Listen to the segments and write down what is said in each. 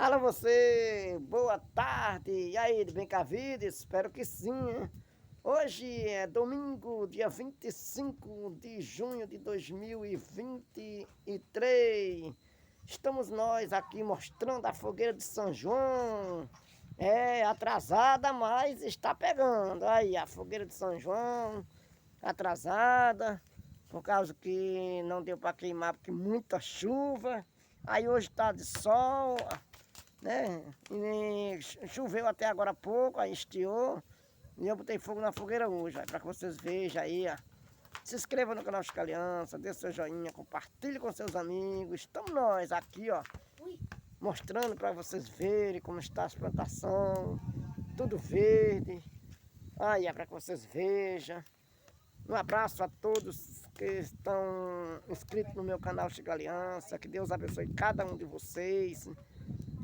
Alô você, boa tarde, e aí, bem com a vida? Espero que sim, hein? Hoje é domingo, dia 25 de junho de 2023. Estamos nós aqui mostrando a fogueira de São João. É atrasada, mas está pegando. Aí, a fogueira de São João, atrasada, por causa que não deu para queimar, porque muita chuva. Aí hoje está de sol, né? E choveu até agora há pouco, aí estiou. E eu botei fogo na fogueira hoje, para que vocês vejam aí, ó. Se inscreva no canal Chico Aliança, dê seu joinha, compartilhe com seus amigos. Estamos nós aqui, ó, mostrando para vocês verem como está as plantações, tudo verde. Aí é para que vocês vejam. Um abraço a todos que estão inscritos no meu canal Chico Aliança. Que Deus abençoe cada um de vocês.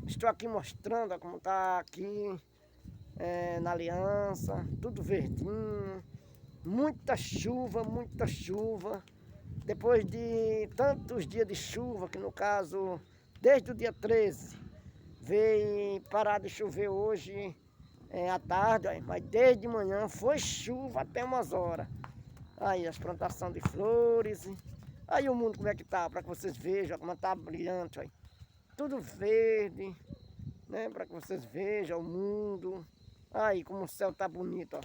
Estou aqui mostrando ó, como está aqui na Aliança, tudo verdinho, muita chuva, muita chuva. Depois de tantos dias de chuva, que no caso, desde o dia 13, veio parar de chover hoje à tarde, ó, mas desde manhã foi chuva até umas horas. Aí as plantações de flores, aí o mundo como é que tá, para que vocês vejam como tá brilhante, ó. Tudo verde, né, para que vocês vejam o mundo. Aí como o céu tá bonito, ó.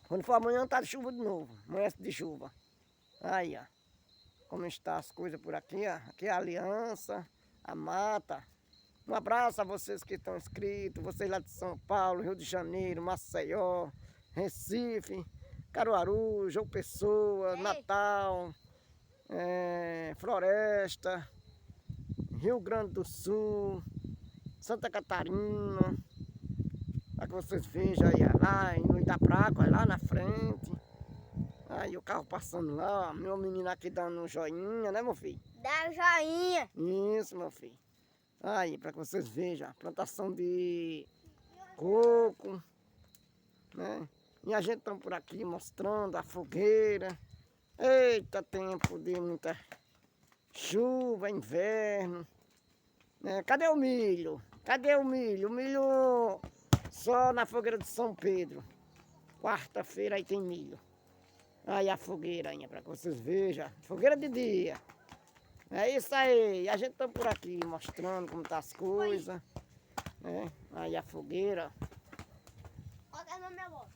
Quando for amanhã tá de chuva de novo, amanhece de chuva. Aí, ó, como está as coisas por aqui, ó. Aqui é a Aliança, a mata. Um abraço a vocês que estão inscritos, vocês lá de São Paulo, Rio de Janeiro, Maceió, Recife, Caruaru, João Pessoa, Natal, Floresta, Rio Grande do Sul, Santa Catarina, para que vocês vejam aí, lá no Itapraco, lá na frente. Aí o carro passando lá, ó, meu menino aqui dando um joinha, né, meu filho? Dá o joinha. Isso, meu filho. Aí, para que vocês vejam, a plantação de coco, né? E a gente tá por aqui mostrando a fogueira. Eita, tempo de muita chuva, inverno, né? Cadê o milho? Cadê o milho? O milho só na fogueira de São Pedro. Quarta-feira aí tem milho. Aí a fogueira ainda, para que vocês vejam. Fogueira de dia. É isso aí. A gente tá por aqui mostrando como tá as coisas, né? Aí a fogueira. Olha na minha voz.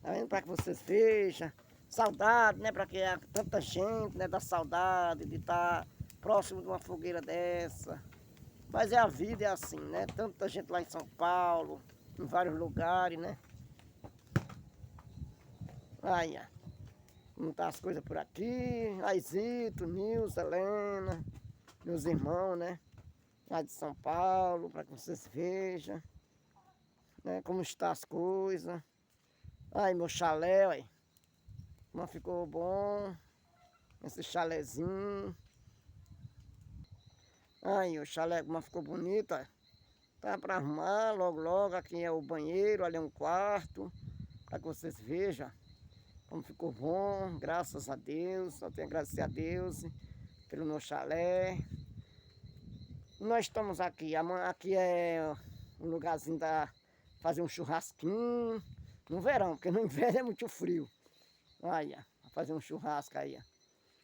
Tá vendo? Para que vocês vejam. Saudade, né? Para que há tanta gente, né? Da saudade de estar próximo de uma fogueira dessa. Mas é a vida, é assim, né? Tanta gente lá em São Paulo, em vários lugares, né? Aí, ó. Como tá as coisas por aqui. Aizito, Nilson, Helena, meus irmãos, né? Lá de São Paulo, para que vocês vejam, né? Como está as coisas. Aí, meu chalé, aí. Como ficou bom. Esse chalézinho. Aí, o chalé, como ficou bonito, ó. Tá para arrumar logo, logo. Aqui é o banheiro, ali é um quarto. Para que vocês vejam como ficou bom. Graças a Deus. Só tenho a agradecer a Deus pelo meu chalé. Nós estamos aqui. Aqui é um lugarzinho da fazer um churrasquinho. No verão, porque no inverno é muito frio. Olha, fazer um churrasco aí, ó.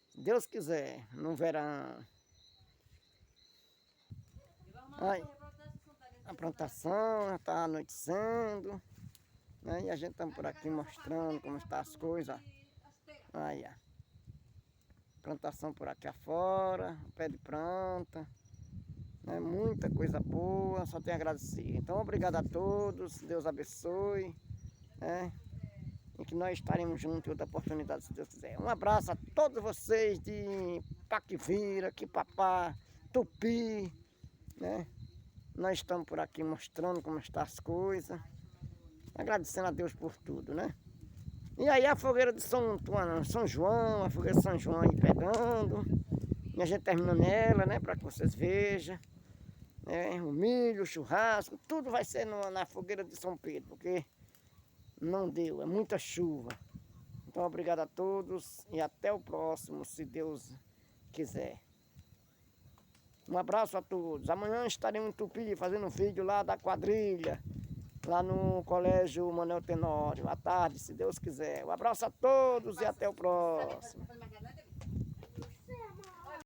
Se Deus quiser, no verão. Aí, a plantação está anoitecendo, né? E a gente está por aqui mostrando como estão as coisas. Aí, ó. Plantação por aqui afora, pé de planta, né? Muita coisa boa, só tenho a agradecer. Então, obrigado a todos, Deus abençoe, né? E que nós estaremos juntos em outra oportunidade, se Deus quiser. Um abraço a todos vocês de Paquivira, Quipapá, Tupi, né? Nós estamos por aqui mostrando como estão as coisas, agradecendo a Deus por tudo, né? E aí a fogueira de São João, a fogueira de São João aí pegando, e a gente terminando ela, né? Para que vocês vejam, né? O milho, o churrasco, tudo vai ser na fogueira de São Pedro, porque não deu, é muita chuva. Então, obrigado a todos e até o próximo, se Deus quiser. Um abraço a todos. Amanhã estaremos em Tupi fazendo um vídeo lá da quadrilha, lá no Colégio Manuel Tenório, à tarde, se Deus quiser. Um abraço a todos e até o próximo.